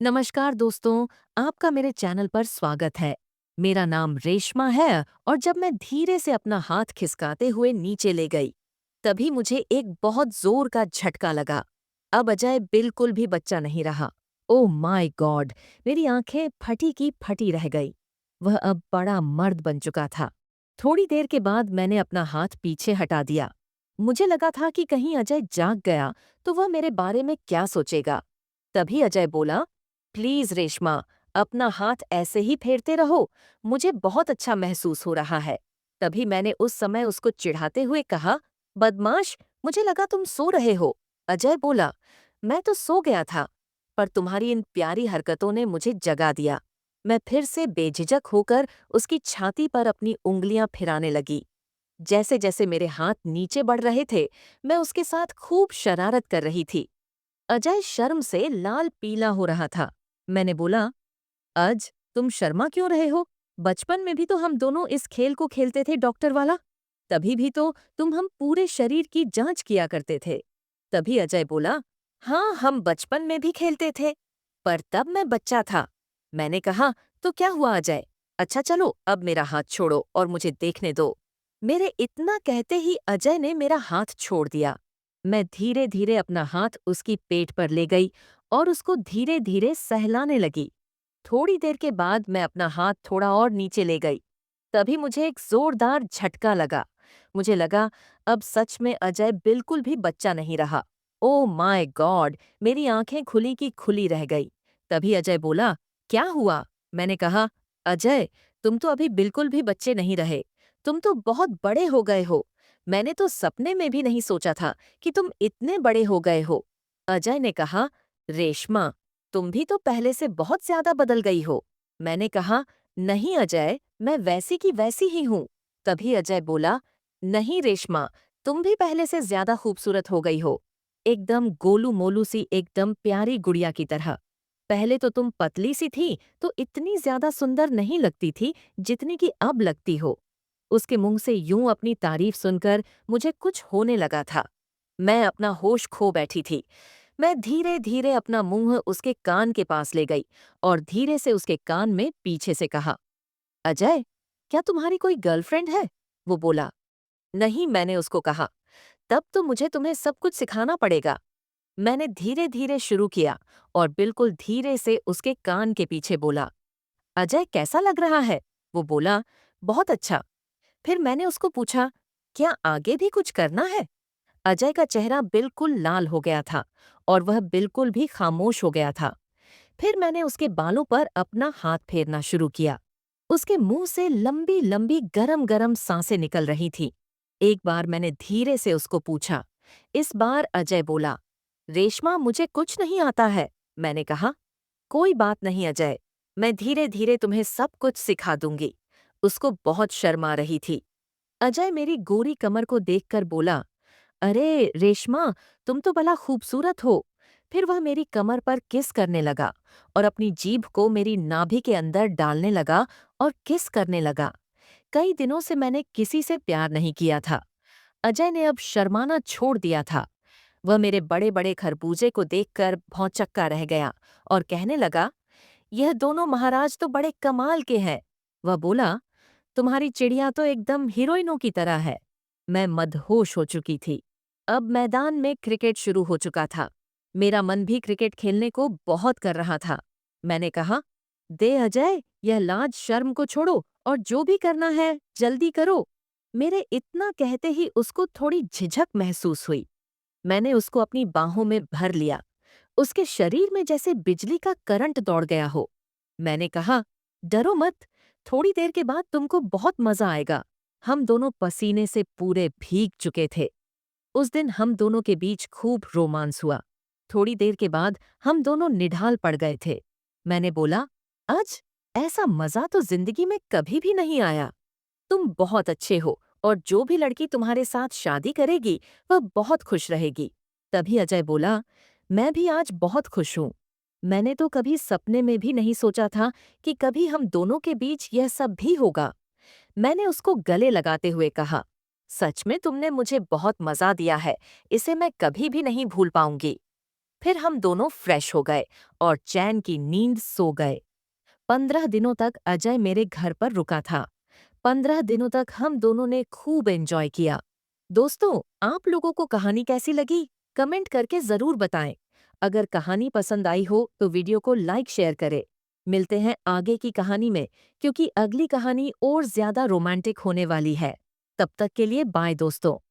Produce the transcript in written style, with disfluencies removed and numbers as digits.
नमस्कार दोस्तों, आपका मेरे चैनल पर स्वागत है। मेरा नाम रेशमा है और जब मैं धीरे से अपना हाथ खिसकाते हुए नीचे ले गई, तभी मुझे एक बहुत जोर का झटका लगा। अब अजय बिल्कुल भी बच्चा नहीं रहा। Oh my God! मेरी आंखें फटी की फटी रह गई। वह अब बड़ा मर्द बन चुका था। थोड़ी देर के बाद मैंने अपना हाथ पीछे हटा दिया। मुझे लगा था कि कहीं अजय जाग गया तो वह मेरे बारे में क्या सोचेगा। तभी अजय बोला, प्लीज रेशमा, अपना हाथ ऐसे ही फेरते रहो। मुझे बहुत अच्छा महसूस हो रहा है। तभी मैंने उस समय उसको चिढ़ाते हुए कहा, बदमाश, मुझे लगा तुम सो रहे हो। अजय बोला, मैं तो सो गया था, पर तुम्हारी इन प्यारी हरकतों ने मुझे जगा दिया। मैं फिर से बेझिझक होकर उसकी छाती पर अपनी उंगलियां फिराने लगी। जैसे जैसे मेरे हाथ नीचे बढ़ रहे थे, मैं उसके साथ खूब शरारत कर रही थी। अजय शर्म से लाल पीला हो रहा था। मैंने बोला, अज, तुम शर्मा क्यों रहे हो? बचपन में भी तो हम दोनों इस खेल को खेलते थे, डॉक्टर वाला। तभी भी तो तुम हम पूरे शरीर की जांच किया करते थे। तभी अजय बोला, हाँ, हम बचपन में भी खेलते थे, पर तब मैं बच्चा था। मैंने कहा, तो क्या हुआ अजय? अच्छा चलो, अब मेरा हाथ छोड़ो और मुझे देखने दो। मेरे इतना कहते ही अजय ने मेरा हाथ छोड़ दिया। मैं धीरे धीरे अपना हाथ उसकी पेट पर ले गई और उसको धीरे धीरे सहलाने लगी। थोड़ी देर के बाद मैं अपना हाथ थोड़ा और नीचे ले गई। तभी मुझे एक जोरदार झटका लगा। मुझे लगा, अब सच में अजय बिल्कुल भी बच्चा नहीं रहा। Oh my God! मेरी आंखें खुली की खुली रह गई। तभी अजय बोला, क्या हुआ? मैंने कहा, अजय, तुम तो अभी बिल्कुल भी बच्चे नहीं रहे। तुम तो बहुत बड़े हो गए हो। मैंने तो सपने में भी नहीं सोचा था कि तुम इतने बड़े हो गए हो। अजय ने कहा, रेशमा, तुम भी तो पहले से बहुत ज्यादा बदल गई हो। मैंने कहा, नहीं अजय, मैं वैसी की वैसी ही हूँ। तभी अजय बोला, नहीं रेशमा, तुम भी पहले से ज्यादा खूबसूरत हो गई हो। एकदम गोलू मोलू सी, एकदम प्यारी गुड़िया की तरह। पहले तो तुम पतली सी थी तो इतनी ज्यादा सुंदर नहीं लगती थी जितनी कि अब लगती हो। उसके मुंह से यूं अपनी तारीफ सुनकर मुझे कुछ होने लगा था। मैं अपना होश खो बैठी थी। मैं धीरे धीरे अपना मुंह उसके कान के पास ले गई और धीरे से उसके कान में पीछे से कहा, अजय, क्या तुम्हारी कोई गर्लफ्रेंड है? वो बोला। नहीं, मैंने उसको कहा। तब तो मुझे तुम्हें सब कुछ सिखाना पड़ेगा। मैंने धीरे धीरे शुरू किया और बिल्कुल धीरे से उसके कान के पीछे बोला, अजय, कैसा लग रहा है? वो बोला, बहुत अच्छा। फिर मैंने उसको पूछा, क्या आगे भी कुछ करना है? अजय का चेहरा बिल्कुल लाल हो गया था और वह बिल्कुल भी खामोश हो गया था। फिर मैंने उसके बालों पर अपना हाथ फेरना शुरू किया। उसके मुंह से लंबी लंबी गरम गरम सांसें निकल रही थीं। एक बार मैंने धीरे से उसको पूछा। इस बार अजय बोला, रेशमा, मुझे कुछ नहीं आता है। मैंने कहा, कोई बात नहीं अजय, मैं धीरे धीरे तुम्हें सब कुछ सिखा दूंगी। उसको बहुत शर्म आ रही थी। अजय मेरी गोरी कमर को देखकर बोला, अरे रेशमा, तुम तो भला खूबसूरत हो। फिर वह मेरी कमर पर किस करने लगा और अपनी जीभ को मेरी नाभि के अंदर डालने लगा और किस करने लगा। कई दिनों से मैंने किसी से प्यार नहीं किया था। अजय ने अब शर्माना छोड़ दिया था। वह मेरे बड़े बड़े खरबूजे को देखकर भौंचक्का रह गया और कहने लगा, यह दोनों महाराज तो बड़े कमाल के हैं। वह बोला, तुम्हारी चिड़िया तो एकदम हीरोइनों की तरह है। मैं मदहोश हो चुकी थी। अब मैदान में क्रिकेट शुरू हो चुका था। मेरा मन भी क्रिकेट खेलने को बहुत कर रहा था। मैंने कहा, दे अजय, यह लाज शर्म को छोड़ो और जो भी करना है जल्दी करो। मेरे इतना कहते ही उसको थोड़ी झिझक महसूस हुई। मैंने उसको अपनी बाहों में भर लिया। उसके शरीर में जैसे बिजली का करंट दौड़ गया हो। मैंने कहा, डरो मत, थोड़ी देर के बाद तुमको बहुत मजा आएगा। हम दोनों पसीने से पूरे भीग चुके थे। उस दिन हम दोनों के बीच खूब रोमांस हुआ। थोड़ी देर के बाद हम दोनों निढाल पड़ गए थे। मैंने बोला, आज ऐसा मजा तो जिंदगी में कभी भी नहीं आया। तुम बहुत अच्छे हो और जो भी लड़की तुम्हारे साथ शादी करेगी वह बहुत खुश रहेगी। तभी अजय बोला, मैं भी आज बहुत खुश हूँ। मैंने तो कभी सपने में भी नहीं सोचा था कि कभी हम दोनों के बीच यह सब भी होगा। मैंने उसको गले लगाते हुए कहा, सच में तुमने मुझे बहुत मजा दिया है, इसे मैं कभी भी नहीं भूल पाऊंगी। फिर हम दोनों फ्रेश हो गए और चैन की नींद सो गए। 15 दिनों तक अजय मेरे घर पर रुका था। 15 दिनों तक हम दोनों ने खूब एंजॉय किया। दोस्तों, आप लोगों को कहानी कैसी लगी? कमेंट करके जरूर बताएं। अगर कहानी पसंद आई हो तो वीडियो को लाइक शेयर करें। मिलते हैं आगे की कहानी में, क्योंकि अगली कहानी और ज्यादा रोमांटिक होने वाली है। तब तक के लिए बाय दोस्तों।